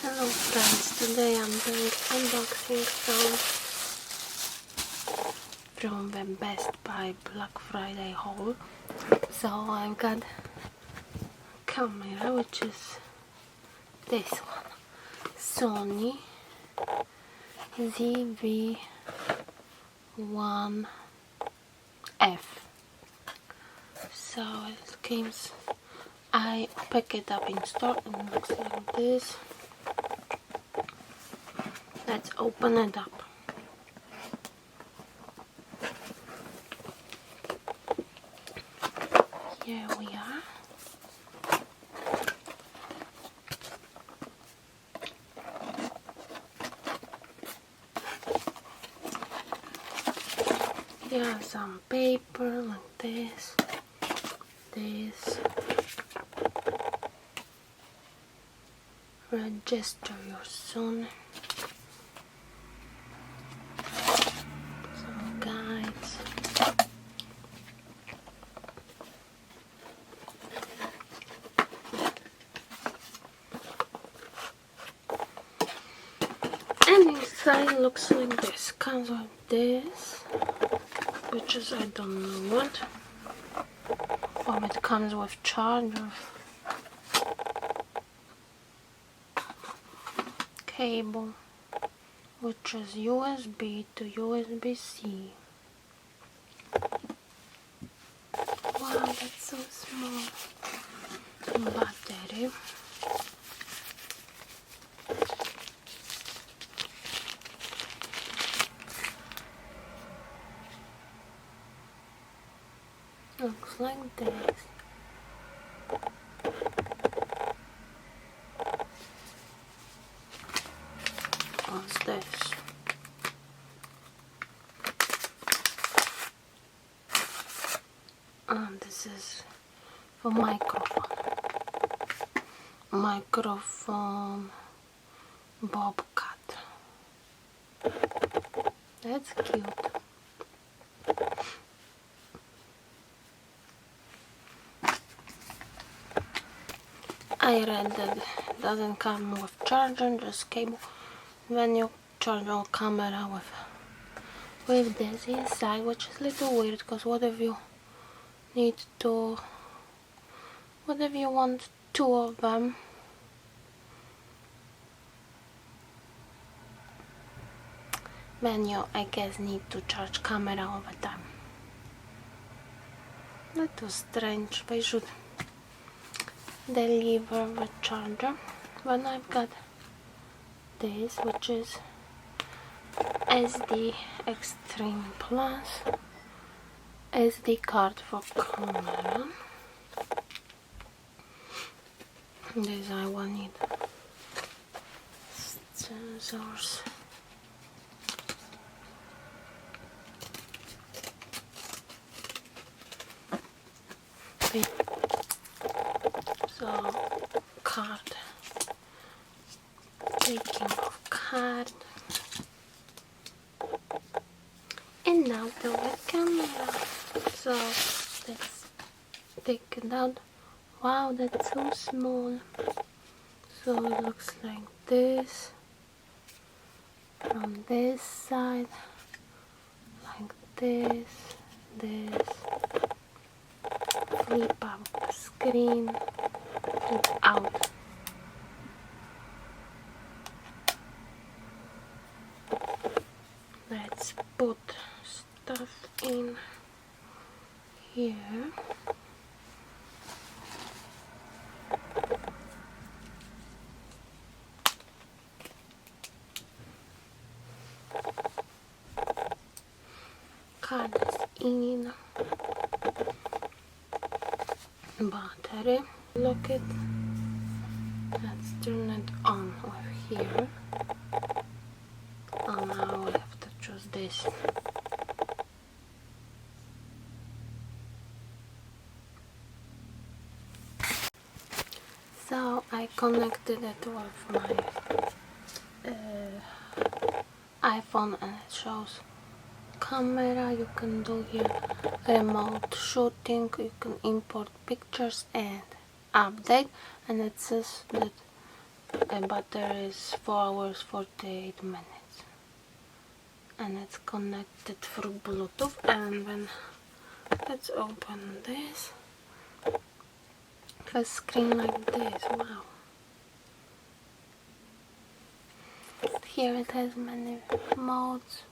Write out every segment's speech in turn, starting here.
Hello friends, today I'm doing unboxing from the Best Buy Black Friday haul. So I've got camera, which is this one, Sony ZV-E10. So it comes, I pick it up in store and it looks like this. Let's open it up. Here we are. Here are some paper like this. Register your son. Some guides. And inside looks like this. Comes with this, which is I don't know what. Oh, it comes with charger, cable, which is USB to USB-C. Wow, that's so small. Battery. Looks like this. What's this? And this is for microphone bobcat. That's cute. I read that it doesn't come with charger, just cable. When you charge your camera with this inside, which is a little weird, because what if you want two of them? Then you, I guess, need to charge camera all the time. That was strange. They should deliver the charger. Then I've got this, which is SD Extreme Plus SD card for camera. This I will need sensors. So card, taking off card, and now the camera. So let's take it out. Wow, that's so small. So it looks like this from this side, like this. Flip up the screen, flip out. Let's put stuff in here. Card is in. Battery. Look it. Let's turn it on over here. Oh, now I have to choose this. So I connected it with my iPhone, and it shows camera. You can do here remote shooting, you can import pictures and update, and it says that the battery is 4 hours 48 minutes, and it's connected through Bluetooth. And then let's open this. It has a screen like this. Wow. Here it has many modes.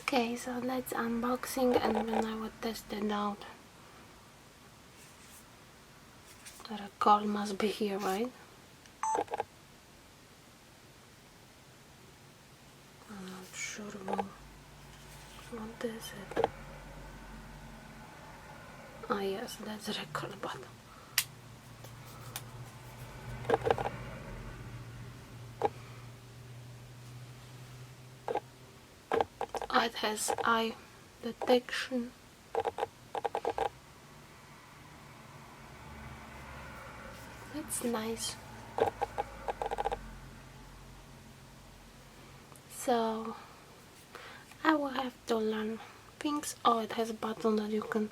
Okay, so let's unboxing, and then I will test it out. The record must be here, right? I'm not sure what is it. Ah yes, that's the record button. It has eye detection. That's nice. So I will have to learn things. Oh, it has a button that you can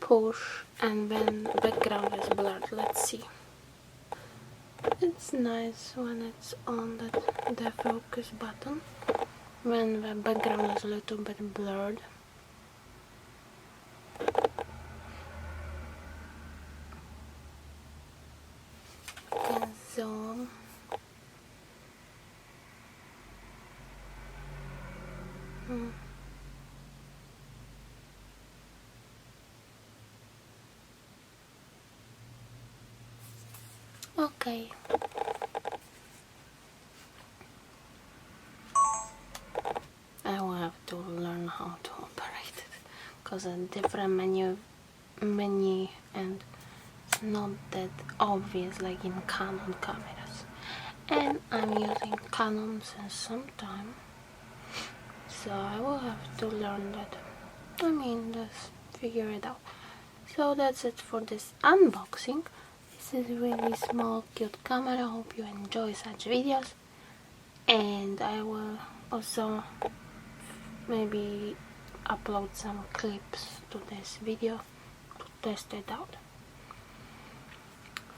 push, and then background is blurred. Let's see. It's nice when it's on the focus button, when the background is a little bit blurred. You can zoom. Okay. I will have to learn how to operate it, because a different menu, and it's not that obvious like in Canon cameras. And I'm using Canon since some time, so I will have to learn that. I mean, just figure it out. So that's it for this unboxing. This is a really small, cute camera. Hope you enjoy such videos, and I will also maybe upload some clips to this video to test it out.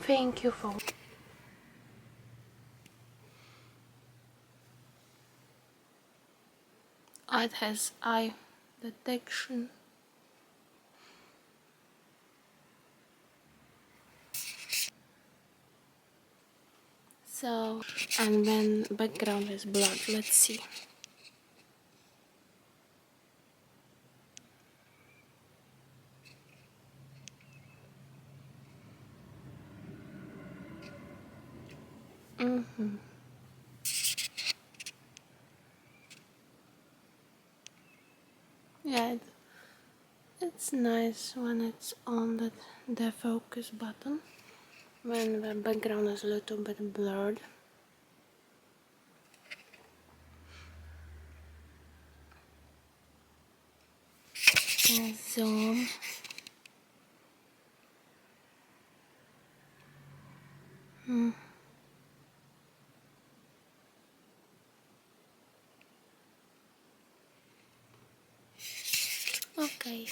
Thank you for it has eye detection. So, and then background is blurred. Let's see. Yeah, it's nice when it's on the focus button, when the background is a little bit blurred. Can zoom. Okay.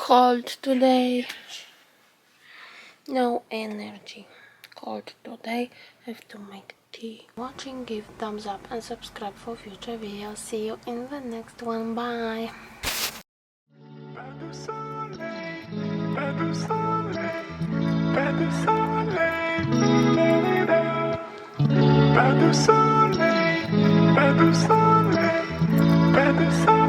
Cold today. No energy. Cold today. Have to make tea. Watching, give thumbs up and subscribe for future videos. See you in the next one. Bye. Pas de soleil, pas de soleil, pas de soleil.